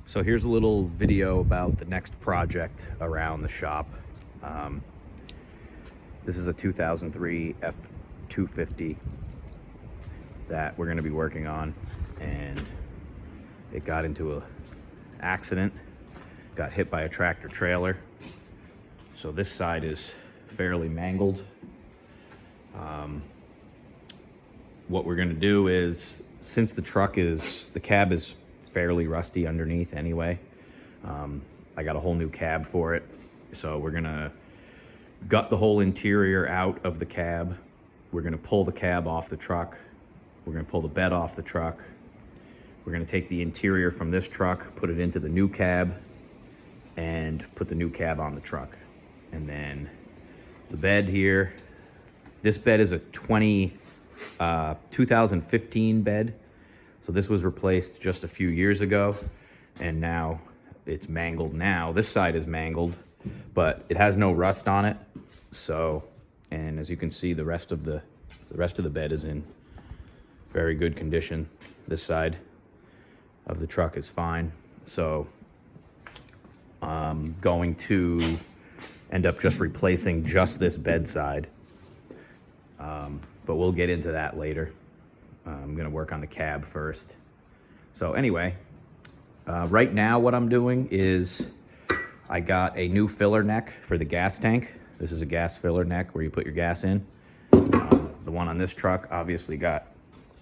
So here's a little video about the next project around the shop. This is a 2003 F250 that we're going to be working on, and it got into an accident, got hit by a tractor trailer. So this side is fairly mangled. What we're going to do is, since the cab is fairly rusty underneath anyway, I got a whole new cab for it. So we're gonna gut the whole interior out of the cab. We're gonna pull the cab off the truck. We're gonna pull the bed off the truck. We're gonna take the interior from this truck, put it into the new cab, and put the new cab on the truck. And then the bed here, this bed is a 2015 bed. So this was replaced just a few years ago, and now it's mangled now. This side is mangled, but it has no rust on it. So, and as you can see, the rest of the bed is in very good condition. This side of the truck is fine. So I'm going to end up just replacing just this bed side. But we'll get into that later. I'm gonna work on the cab first. So anyway, right now what I'm doing is I got a new filler neck for the gas tank. This is a gas filler neck where you put your gas in. The one on this truck obviously got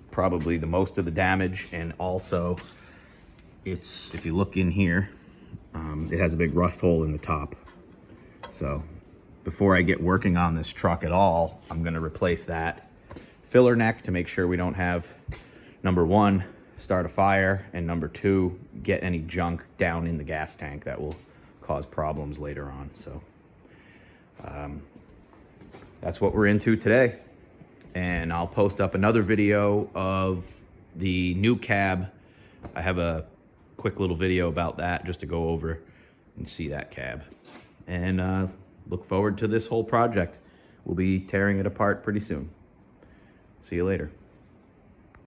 probably the most of the damage, and also if you look in here, it has a big rust hole in the top. So before I get working on this truck at all, I'm gonna replace that filler neck to make sure we don't have, number one, start a fire, and number two, get any junk down in the gas tank that will cause problems later on. So that's what we're into today. And I'll post up another video of the new cab. I have a quick little video about that just to go over and see that cab. And look forward to this whole project. We'll be tearing it apart pretty soon. See you later.